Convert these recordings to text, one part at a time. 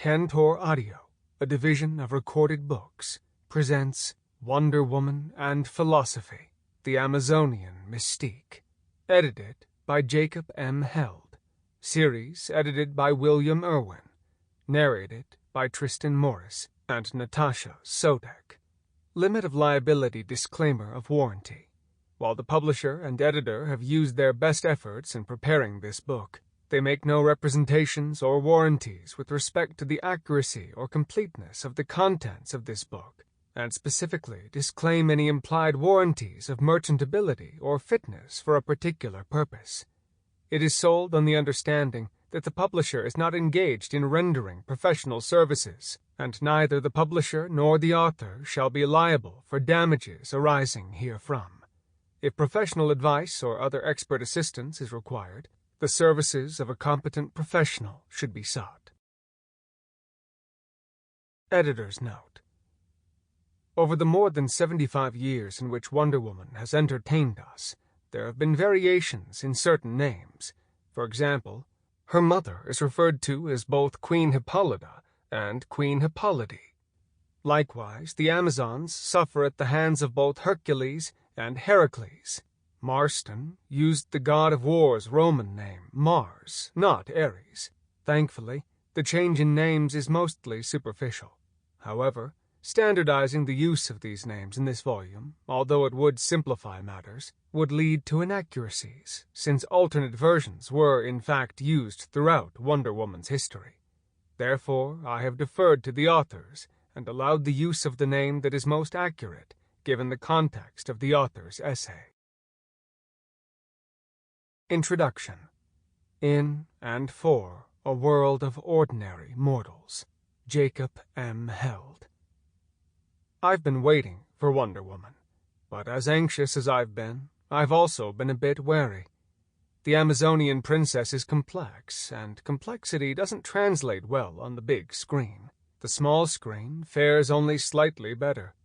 Tantor Audio, a division of Recorded Books, presents Wonder Woman and Philosophy, the Amazonian Mystique, edited by Jacob M. Held, series edited by William Irwin, narrated by Tristan Morris and Natasha Soudek. Limit of liability disclaimer of warranty. While the publisher and editor have used their best efforts in preparing this book, they make no representations or warranties with respect to the accuracy or completeness of the contents of this book, and specifically disclaim any implied warranties of merchantability or fitness for a particular purpose. It is sold on the understanding that the publisher is not engaged in rendering professional services, and neither the publisher nor the author shall be liable for damages arising herefrom. If professional advice or other expert assistance is required, the services of a competent professional should be sought. Editor's Note: over the more than 75 years in which Wonder Woman has entertained us, there have been variations in certain names. For example, her mother is referred to as both Queen Hippolyta and Queen Hippolyte. Likewise, the Amazons suffer at the hands of both Hercules and Heracles. Marston used the god of war's Roman name, Mars, not Ares. Thankfully, the change in names is mostly superficial. However, standardizing the use of these names in this volume, although it would simplify matters, would lead to inaccuracies, since alternate versions were in fact used throughout Wonder Woman's history. Therefore, I have deferred to the authors and allowed the use of the name that is most accurate, given the context of the author's essay. Introduction. In and for a world of ordinary mortals. Jacob M. Held. I've been waiting for Wonder Woman, but as anxious as I've also been a bit wary. The Amazonian princess is complex, and complexity doesn't translate well on the big screen. The small screen fares only slightly better.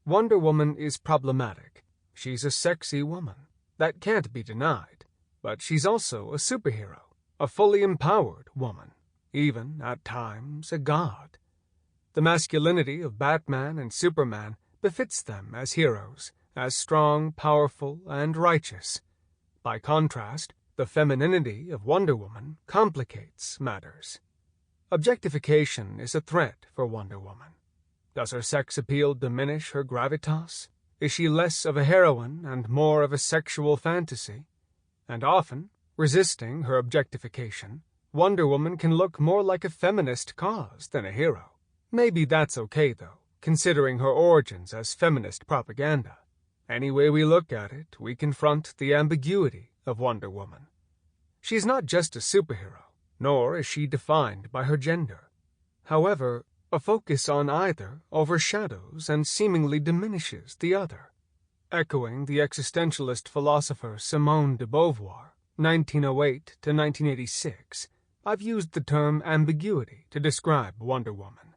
Wonder Woman is problematic. She's a sexy woman. That can't be denied. But she's also a superhero, a fully empowered woman, even, at times, a god. The masculinity of Batman and Superman befits them as heroes, as strong, powerful, and righteous. By contrast, the femininity of Wonder Woman complicates matters. Objectification is a threat for Wonder Woman. Does her sex appeal diminish her gravitas? Is she less of a heroine and more of a sexual fantasy? And often, resisting her objectification, Wonder Woman can look more like a feminist cause than a hero. Maybe that's okay, though, considering her origins as feminist propaganda. Any way we look at it, we confront the ambiguity of Wonder Woman. She's not just a superhero, nor is she defined by her gender. However, a focus on either overshadows and seemingly diminishes the other. Echoing the existentialist philosopher Simone de Beauvoir, 1908 to 1986, I've used the term ambiguity to describe Wonder Woman.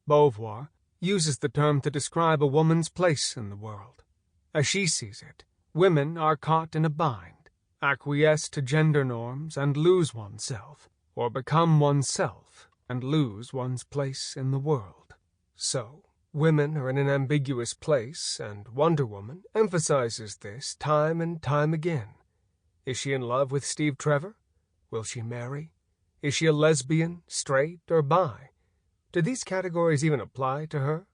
Beauvoir uses the term to describe a woman's place in the world. As she sees it, women are caught in a bind, acquiesce to gender norms and lose oneself, or become oneself and lose one's place in the world. So, women are in an ambiguous place, and Wonder Woman emphasizes this time and time again. Is she in love with Steve Trevor? Will she marry? Is she a lesbian, straight, or bi? Do these categories even apply to her?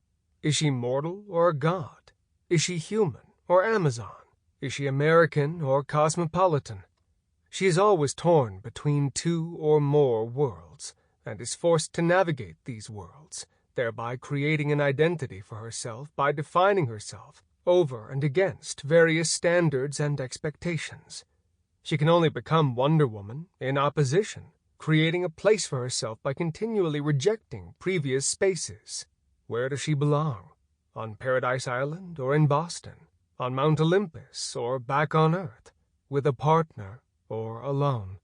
Is she mortal or a god? Is she human or Amazon? Is she American or cosmopolitan? She is always torn between two or more worlds, and is forced to navigate these worlds, thereby creating an identity for herself by defining herself over and against various standards and expectations. She can only become Wonder Woman in opposition, creating a place for herself by continually rejecting previous spaces. Where does she belong? On Paradise Island or in Boston? On Mount Olympus or back on Earth? With a partner or alone?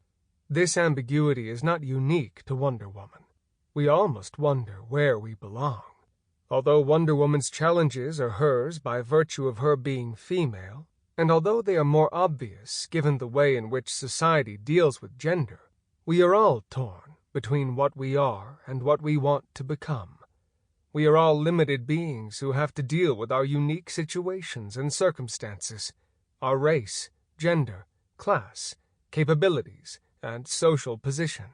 This ambiguity is not unique to Wonder Woman. We all must wonder where we belong. Although Wonder Woman's challenges are hers by virtue of her being female, and although they are more obvious given the way in which society deals with gender, we are all torn, between what we are and what we want to become. We are all limited beings who have to deal with our unique situations and circumstances, our race, gender, class, capabilities, and social position.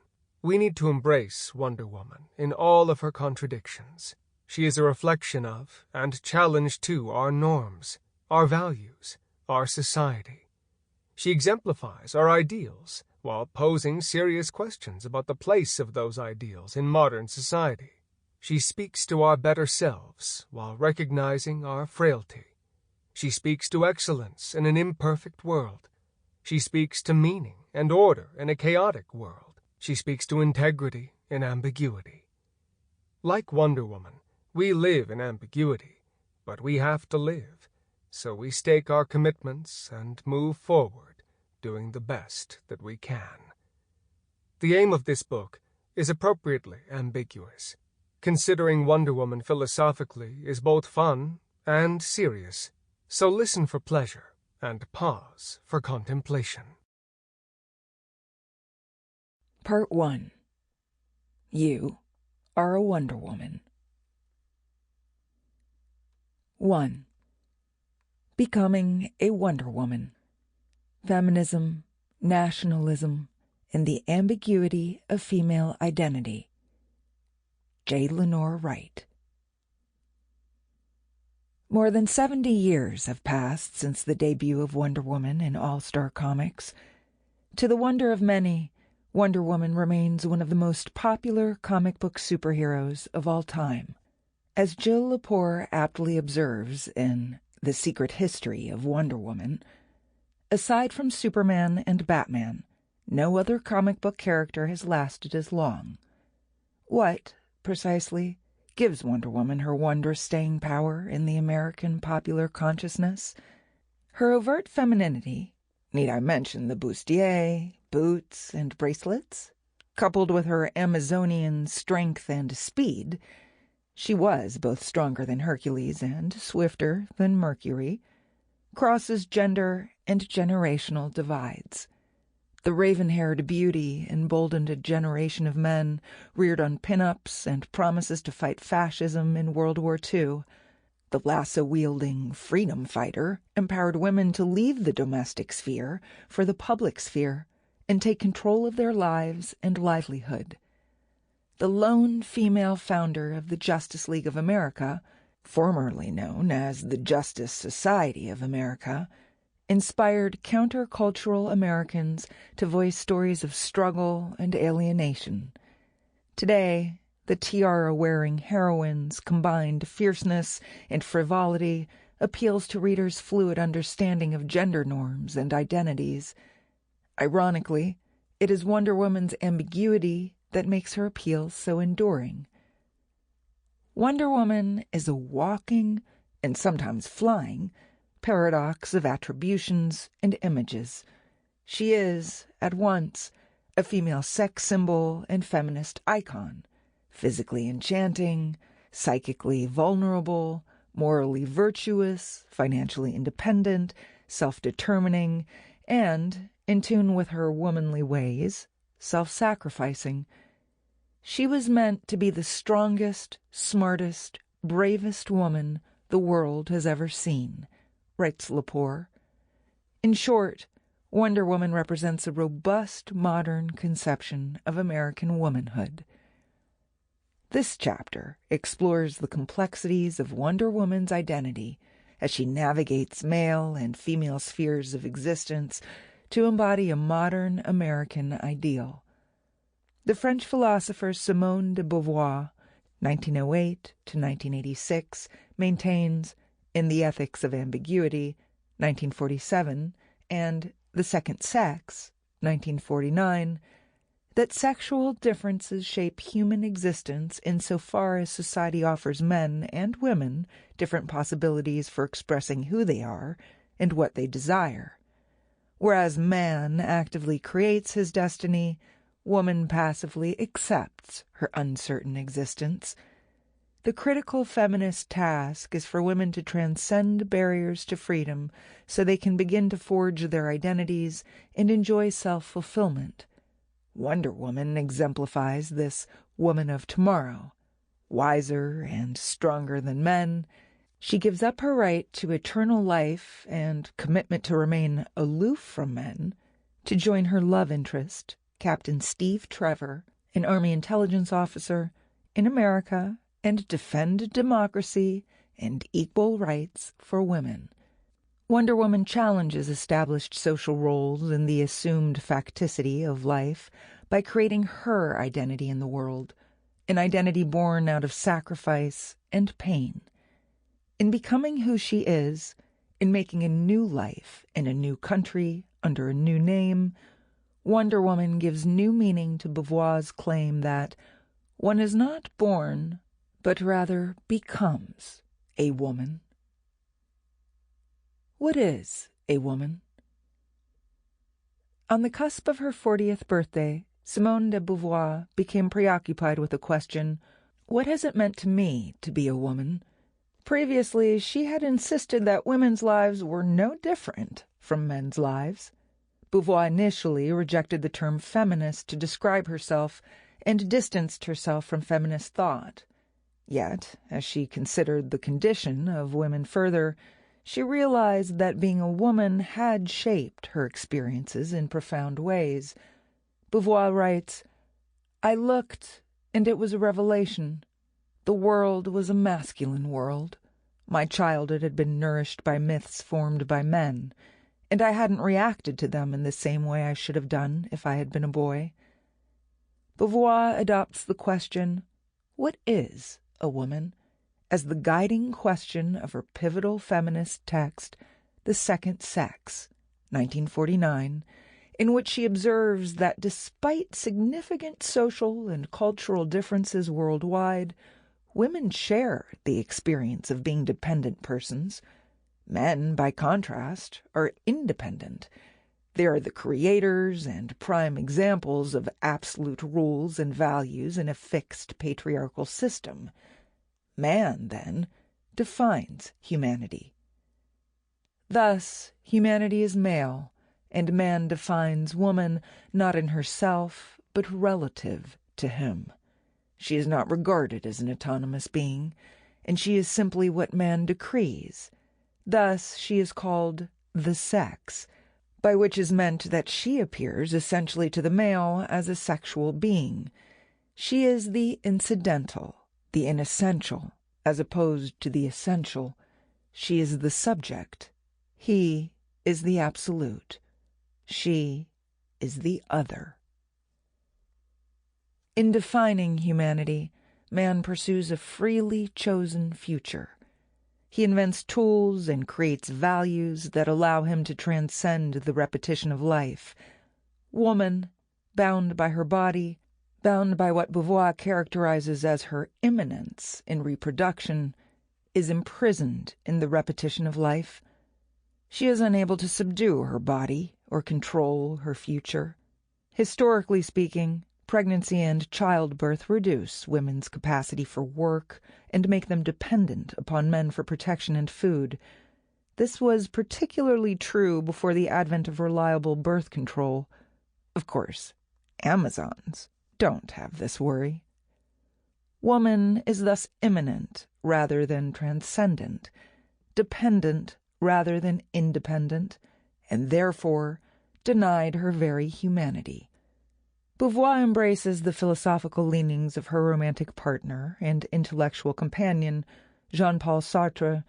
We need to embrace Wonder Woman in all of her contradictions. She is a reflection of and challenge to our norms, our values, our society. She exemplifies our ideals while posing serious questions about the place of those ideals in modern society. She speaks to our better selves while recognizing our frailty. She speaks to excellence in an imperfect world. She speaks to meaning and order in a chaotic world. She speaks to integrity in ambiguity. Like Wonder Woman, we live in ambiguity, but we have to live, so we stake our commitments and move forward, doing the best that we can. The aim of this book is appropriately ambiguous. Considering Wonder Woman philosophically is both fun and serious, so listen for pleasure and pause for contemplation. Part 1. You are a Wonder Woman. 1. Becoming a Wonder Woman. Feminism, Nationalism, and the Ambiguity of Female Identity. J. Lenore Wright. More than 70 years have passed since the debut of Wonder Woman in All-Star Comics. To the wonder of many, Wonder Woman remains one of the most popular comic book superheroes of all time. As Jill Lepore aptly observes in The Secret History of Wonder Woman, aside from Superman and Batman, no other comic book character has lasted as long. What, precisely, gives Wonder Woman her wondrous staying power in the American popular consciousness? Her overt femininity, need I mention the bustier, boots, and bracelets? Coupled with her Amazonian strength and speed, she was both stronger than Hercules and swifter than Mercury, crosses gender and generational divides. The raven-haired beauty emboldened a generation of men, reared on pin-ups and promises to fight fascism in World War II. The lasso-wielding freedom fighter empowered women to leave the domestic sphere for the public sphere and take control of their lives and livelihood. The lone female founder of the Justice League of America, formerly known as the Justice Society of America, inspired countercultural Americans to voice stories of struggle and alienation. Today, the tiara-wearing heroine's combined fierceness and frivolity appeals to readers' fluid understanding of gender norms and identities. Ironically, it is Wonder Woman's ambiguity that makes her appeal so enduring. Wonder Woman is a walking, and sometimes flying, paradox of attributions and images. She is, at once, a female sex symbol and feminist icon, physically enchanting, psychically vulnerable, morally virtuous, financially independent, self-determining, and, in tune with her womanly ways, self-sacrificing. She was meant to be the strongest, smartest, bravest woman the world has ever seen, writes Lepore. In short, Wonder Woman represents a robust, modern conception of American womanhood. This chapter explores the complexities of Wonder Woman's identity as she navigates male and female spheres of existence to embody a modern American ideal. The French philosopher Simone de Beauvoir, 1908 to 1986, maintains, in The Ethics of Ambiguity, 1947, and The Second Sex, 1949, that sexual differences shape human existence insofar as society offers men and women different possibilities for expressing who they are and what they desire. Whereas man actively creates his destiny, woman passively accepts her uncertain existence. The critical feminist task is for women to transcend barriers to freedom so they can begin to forge their identities and enjoy self-fulfillment. Wonder Woman exemplifies this woman of tomorrow. Wiser and stronger than men, she gives up her right to eternal life and commitment to remain aloof from men to join her love interest, Captain Steve Trevor, an Army intelligence officer, in America and defend democracy and equal rights for women. Wonder Woman challenges established social roles and the assumed facticity of life by creating her identity in the world, an identity born out of sacrifice and pain. In becoming who she is, in making a new life in a new country under a new name, Wonder Woman gives new meaning to Beauvoir's claim that one is not born, but rather becomes a woman. What is a woman? On the cusp of her 40th birthday, Simone de Beauvoir became preoccupied with the question, what has it meant to me to be a woman? Previously, she had insisted that women's lives were no different from men's lives. Beauvoir initially rejected the term feminist to describe herself and distanced herself from feminist thought. Yet, as she considered the condition of women further, she realized that being a woman had shaped her experiences in profound ways. Beauvoir writes, "I looked, and it was a revelation. The world was a masculine world. My childhood had been nourished by myths formed by men, and I hadn't reacted to them in the same way I should have done if I had been a boy." Beauvoir adopts the question, what is a woman, as the guiding question of her pivotal feminist text, The Second Sex, 1949, in which she observes that despite significant social and cultural differences worldwide, women share the experience of being dependent persons. Men, by contrast, are independent. They are the creators and prime examples of absolute rules and values in a fixed patriarchal system. Man, then, defines humanity. Thus, humanity is male, and man defines woman not in herself, but relative to him. She is not regarded as an autonomous being, and she is simply what man decrees. Thus she is called the sex, by which is meant that she appears essentially to the male as a sexual being. She is the incidental, the inessential, as opposed to the essential. She is the subject. He is the absolute. She is the other. In defining humanity, man pursues a freely chosen future. He invents tools and creates values that allow him to transcend the repetition of life. Woman, bound by her body, bound by what Beauvoir characterizes as her immanence in reproduction, is imprisoned in the repetition of life. She is unable to subdue her body or control her future. Historically speaking, pregnancy and childbirth reduce women's capacity for work and make them dependent upon men for protection and food. This was particularly true before the advent of reliable birth control. Of course, Amazons don't have this worry. Woman is thus immanent rather than transcendent, dependent rather than independent, and therefore denied her very humanity. Beauvoir embraces the philosophical leanings of her romantic partner and intellectual companion, Jean-Paul Sartre,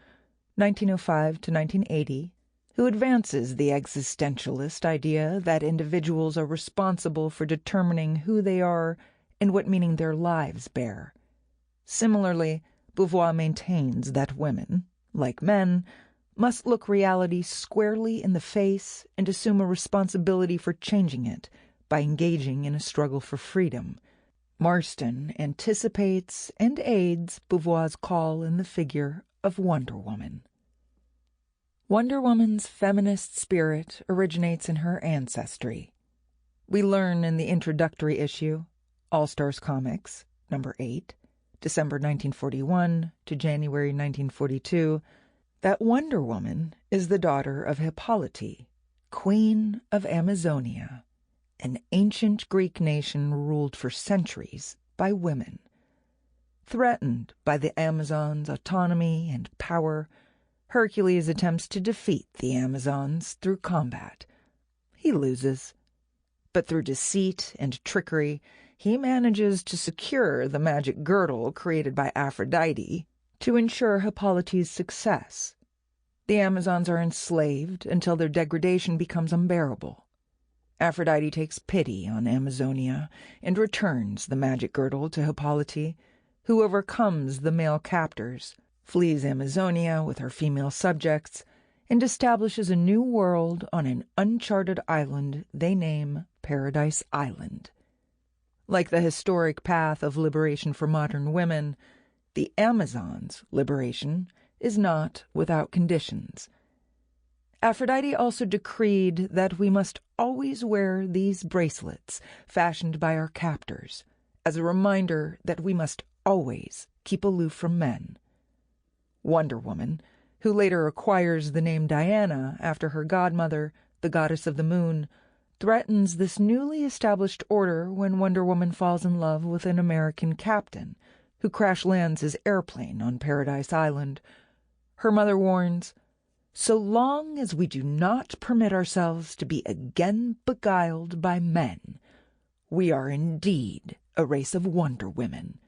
1905 to 1980, who advances the existentialist idea that individuals are responsible for determining who they are and what meaning their lives bear. Similarly, Beauvoir maintains that women, like men, must look reality squarely in the face and assume a responsibility for changing it by engaging in a struggle for freedom. Marston anticipates and aids Beauvoir's call in the figure of Wonder Woman. Wonder Woman's feminist spirit originates in her ancestry. We learn in the introductory issue, All Stars Comics, number 8, December 1941 to January 1942, that Wonder Woman is the daughter of Hippolyte, Queen of Amazonia, an ancient Greek nation ruled for centuries by women. Threatened by the Amazons' autonomy and power, Hercules attempts to defeat the Amazons through combat. He loses, but through deceit and trickery, he manages to secure the magic girdle created by Aphrodite to ensure Hippolyte's success. The Amazons are enslaved until their degradation becomes unbearable. Aphrodite takes pity on Amazonia and returns the magic girdle to Hippolyte, who overcomes the male captors, flees Amazonia with her female subjects, and establishes a new world on an uncharted island they name Paradise Island. Like the historic path of liberation for modern women, the Amazons' liberation is not without conditions. Aphrodite also decreed that we must always wear these bracelets fashioned by our captors, as a reminder that we must always keep aloof from men. Wonder Woman, who later acquires the name Diana after her godmother, the goddess of the moon, threatens this newly established order when Wonder Woman falls in love with an American captain who crash lands his airplane on Paradise Island. Her mother warns, "So long as we do not permit ourselves to be again beguiled by men, we are indeed a race of Wonder Women."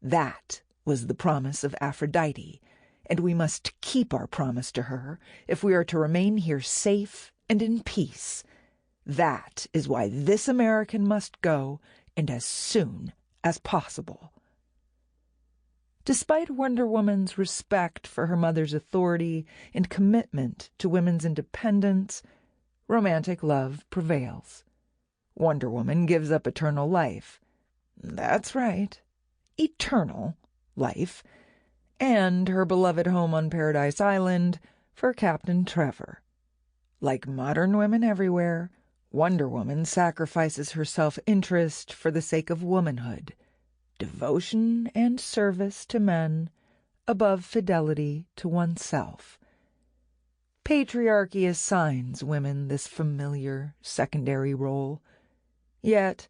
That was the promise of Aphrodite, and we must keep our promise to her if we are to remain here safe and in peace. That is why this American must go, and as soon as possible. Despite Wonder Woman's respect for her mother's authority and commitment to women's independence, romantic love prevails. Wonder Woman gives up eternal life. That's right, eternal life, and her beloved home on Paradise Island for Captain Trevor. Like modern women everywhere, Wonder Woman sacrifices her self-interest for the sake of womanhood, devotion and service to men above fidelity to oneself. Patriarchy assigns women this familiar secondary role. Yet,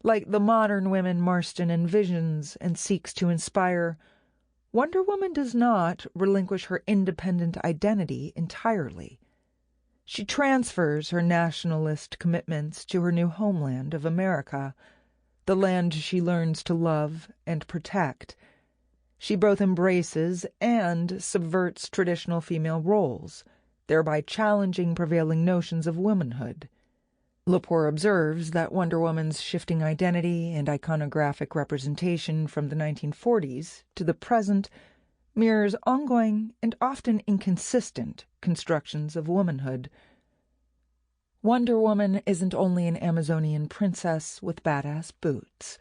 like the modern women Marston envisions and seeks to inspire, Wonder Woman does not relinquish her independent identity entirely. She transfers her nationalist commitments to her new homeland of America, the land she learns to love and protect. She both embraces and subverts traditional female roles, thereby challenging prevailing notions of womanhood. Lepore observes that Wonder Woman's shifting identity and iconographic representation from the 1940s to the present mirrors ongoing and often inconsistent constructions of womanhood. Wonder Woman isn't only an Amazonian princess with badass boots.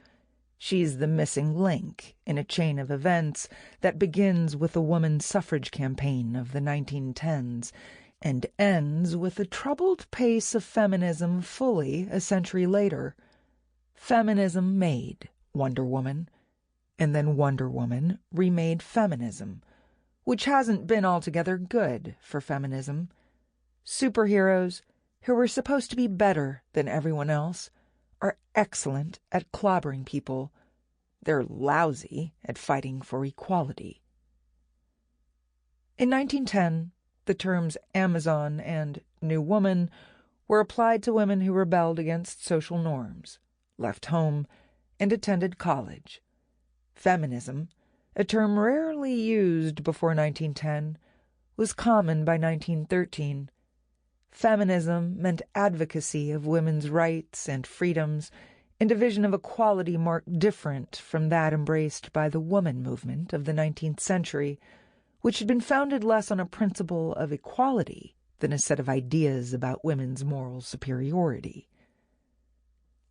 She's the missing link in a chain of events that begins with the woman suffrage campaign of the 1910s and ends with the troubled pace of feminism fully a century later. Feminism made Wonder Woman, and then Wonder Woman remade feminism, which hasn't been altogether good for feminism. Superheroes, who were supposed to be better than everyone else, are excellent at clobbering people. They're lousy at fighting for equality. In 1910, the terms Amazon and New Woman were applied to women who rebelled against social norms, left home, and attended college. Feminism, a term rarely used before 1910, was common by 1913. Feminism meant advocacy of women's rights and freedoms, and a vision of equality marked different from that embraced by the woman movement of the 19th century, which had been founded less on a principle of equality than a set of ideas about women's moral superiority.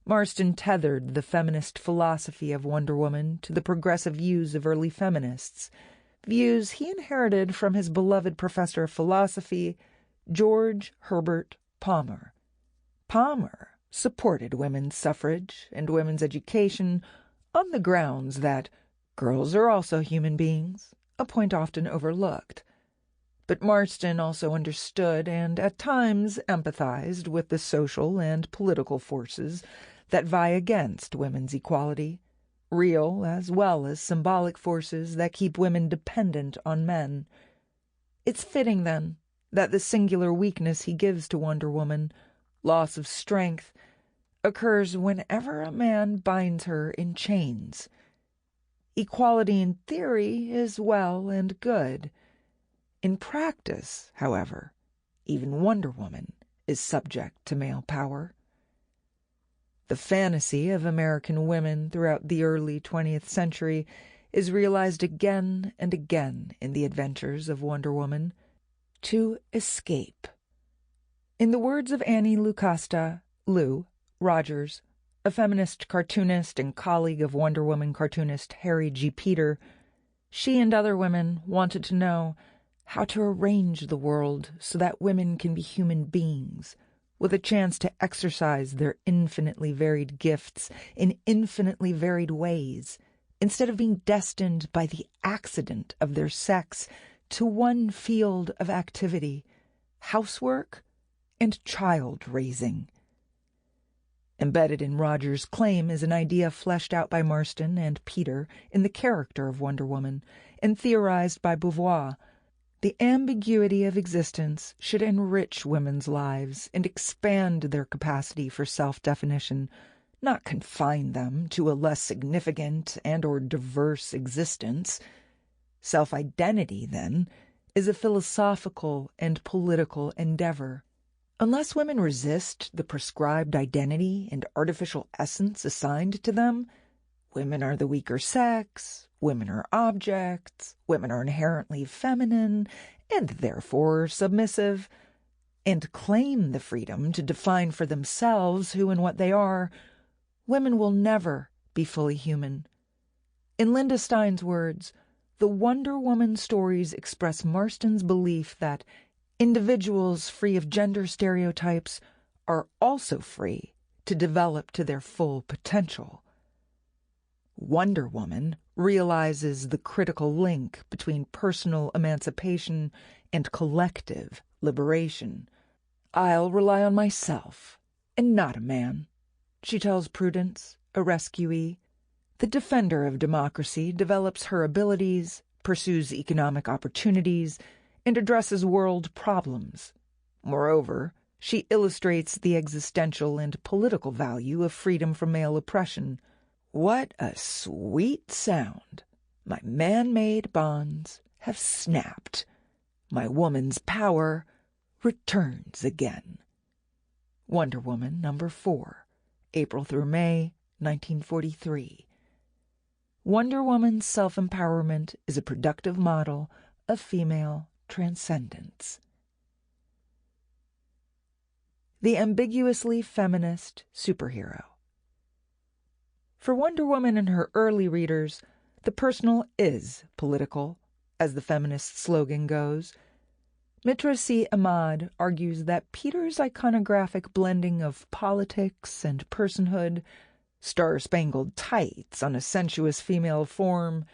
Marston tethered the feminist philosophy of Wonder Woman to the progressive views of early feminists, views he inherited from his beloved professor of philosophy, George Herbert Palmer. Palmer supported women's suffrage and women's education on the grounds that girls are also human beings, a point often overlooked. But Marston also understood and at times empathized with the social and political forces that vie against women's equality, real as well as symbolic forces that keep women dependent on men. It's fitting, then, that the singular weakness he gives to Wonder Woman, loss of strength, occurs whenever a man binds her in chains. Equality in theory is well and good. In practice, however, even Wonder Woman is subject to male power. The fantasy of American women throughout the early 20th century is realized again and again in the adventures of Wonder Woman: to escape. In the words of Annie Lucasta, Lou Rogers, a feminist cartoonist and colleague of Wonder Woman cartoonist Harry G. Peter, she and other women wanted to know how to arrange the world so that women can be human beings, with a chance to exercise their infinitely varied gifts in infinitely varied ways, instead of being destined by the accident of their sex to one field of activity: housework and child-raising. Embedded in Rogers' claim is an idea fleshed out by Marston and Peter in the character of Wonder Woman, and theorized by Beauvoir. The ambiguity of existence should enrich women's lives and expand their capacity for self-definition, not confine them to a less significant and/or diverse existence. Self-identity, then, is a philosophical and political endeavor. Unless women resist the prescribed identity and artificial essence assigned to them, women are the weaker sex, women are objects, women are inherently feminine, and therefore submissive, and claim the freedom to define for themselves who and what they are, women will never be fully human. In Linda Stein's words, the Wonder Woman stories express Marston's belief that individuals free of gender stereotypes are also free to develop to their full potential. Wonder Woman realizes the critical link between personal emancipation and collective liberation. "I'll rely on myself, and not a man," she tells Prudence, a rescuee. The defender of democracy develops her abilities, pursues economic opportunities, and addresses world problems. Moreover, she illustrates the existential and political value of freedom from male oppression. "What a sweet sound! My man-made bonds have snapped. My woman's power returns again." Wonder Woman number 4, April through May, 1943. Wonder Woman's self-empowerment is a productive model of female transcendence. The ambiguously feminist superhero. For Wonder Woman and her early readers, the personal is political, as the feminist slogan goes. Mitra C. Ahmad argues that Peter's iconographic blending of politics and personhood, star-spangled tights on a sensuous female form,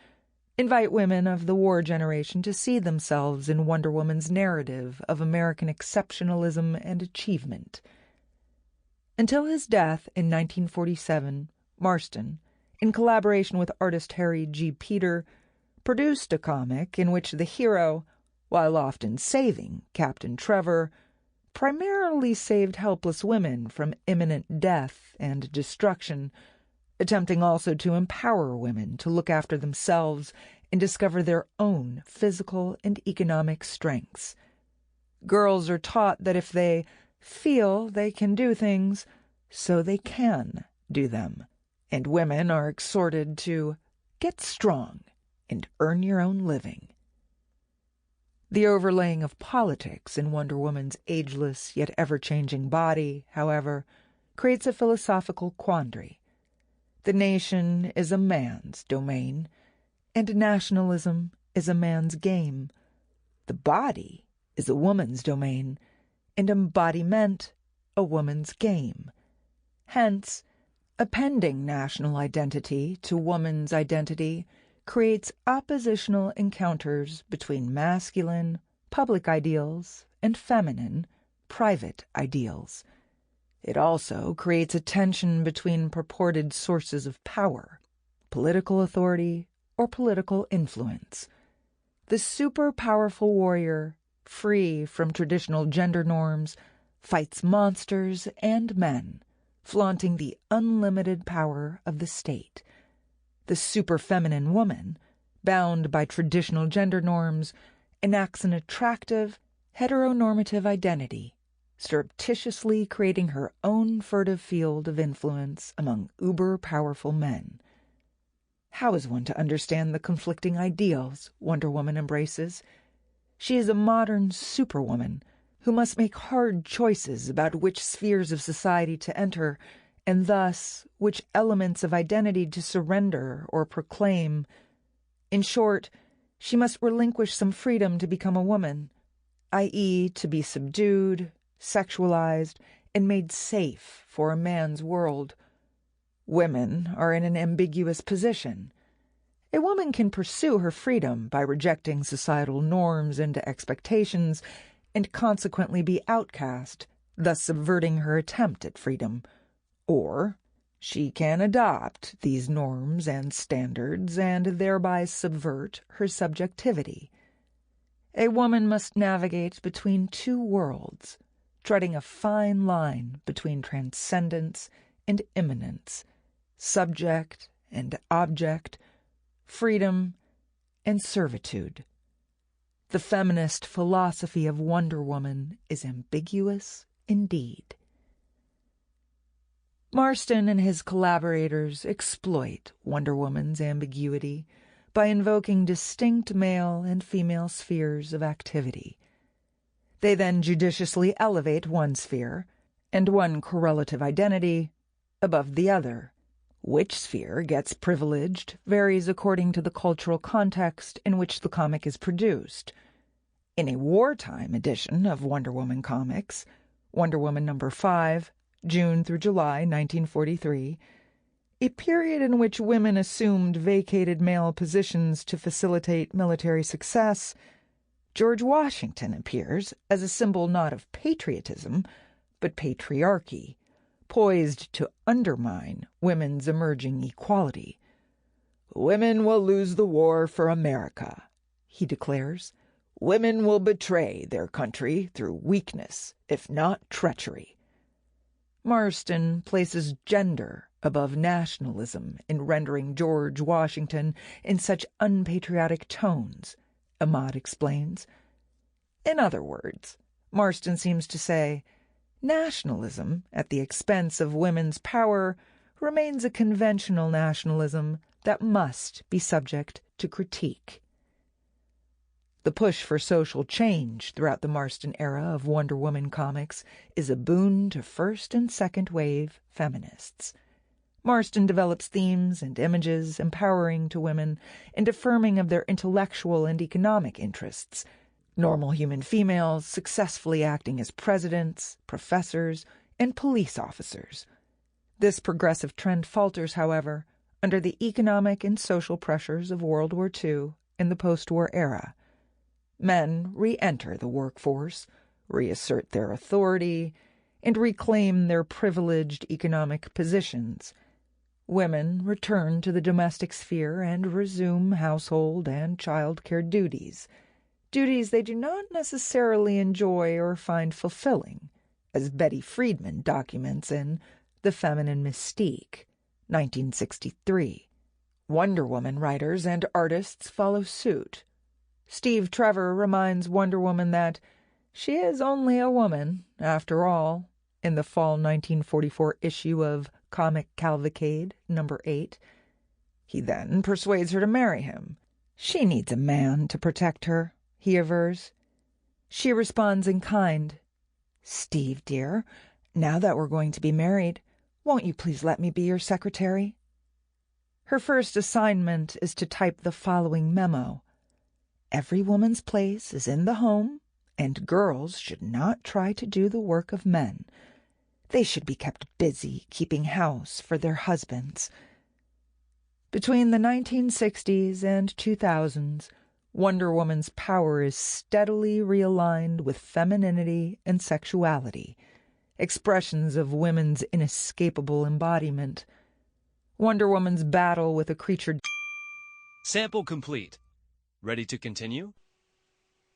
invite women of the war generation to see themselves in Wonder Woman's narrative of American exceptionalism and achievement. Until his death in 1947, Marston, in collaboration with artist Harry G. Peter, produced a comic in which the hero, while often saving Captain Trevor, primarily saved helpless women from imminent death and destruction, attempting also to empower women to look after themselves and discover their own physical and economic strengths. Girls are taught that if they feel they can do things, so they can do them, and women are exhorted to get strong and earn your own living. The overlaying of politics in Wonder Woman's ageless yet ever-changing body, however, creates a philosophical quandary. The nation is a man's domain, and nationalism is a man's game. The body is a woman's domain, and embodiment a woman's game. Hence, appending national identity to woman's identity creates oppositional encounters between masculine, public ideals, and feminine, private ideals. It also creates a tension between purported sources of power, political authority, or political influence. The super-powerful warrior, free from traditional gender norms, fights monsters and men, flaunting the unlimited power of the state. The super-feminine woman, bound by traditional gender norms, enacts an attractive, heteronormative identity, surreptitiously creating her own furtive field of influence among uber-powerful men. How is one to understand the conflicting ideals Wonder Woman embraces? She is a modern superwoman who must make hard choices about which spheres of society to enter, and thus which elements of identity to surrender or proclaim. In short, she must relinquish some freedom to become a woman, i.e., to be subdued, sexualized, and made safe for a man's world. Women are in an ambiguous position. A woman can pursue her freedom by rejecting societal norms and expectations, and consequently be outcast, thus subverting her attempt at freedom. Or she can adopt these norms and standards and thereby subvert her subjectivity. A woman must navigate between two worlds, treading a fine line between transcendence and immanence, subject and object, freedom and servitude. The feminist philosophy of Wonder Woman is ambiguous indeed. Marston and his collaborators exploit Wonder Woman's ambiguity by invoking distinct male and female spheres of activity. They then judiciously elevate one sphere and one correlative identity above the other. Which sphere gets privileged varies according to the cultural context in which the comic is produced. In a wartime edition of Wonder Woman comics, Wonder Woman number 5, June through July 1943, a period in which women assumed vacated male positions to facilitate military success, George Washington appears as a symbol not of patriotism, but patriarchy, poised to undermine women's emerging equality. "Women will lose the war for America," he declares. "Women will betray their country through weakness, if not treachery." Marston places gender above nationalism in rendering George Washington in such unpatriotic tones, Ahmad explains. In other words, Marston seems to say, nationalism at the expense of women's power remains a conventional nationalism that must be subject to critique. The push for social change throughout the Marston era of Wonder Woman comics is a boon to first and second wave feminists. Marston develops themes and images empowering to women and affirming of their intellectual and economic interests, normal human females successfully acting as presidents, professors, and police officers. This progressive trend falters, however, under the economic and social pressures of World War II and the post-war era. Men re-enter the workforce, reassert their authority, and reclaim their privileged economic positions. Women return to the domestic sphere and resume household and child-care duties they do not necessarily enjoy or find fulfilling, as Betty Friedman documents in The Feminine Mystique, 1963. Wonder Woman writers and artists follow suit. Steve Trevor reminds Wonder Woman that she is only a woman, after all, in the fall 1944 issue of Comic Cavalcade, number 8. He then persuades her to marry him. She needs a man to protect her, he avers. She responds in kind. "Steve, dear, now that we're going to be married, won't you please let me be your secretary?" Her first assignment is to type the following memo. "Every woman's place is in the home, and girls should not try to do the work of men. They should be kept busy keeping house for their husbands." Between the 1960s and 2000s, Wonder Woman's power is steadily realigned with femininity and sexuality, expressions of women's inescapable embodiment. Wonder Woman's battle with a creature... Sample complete. Ready to continue?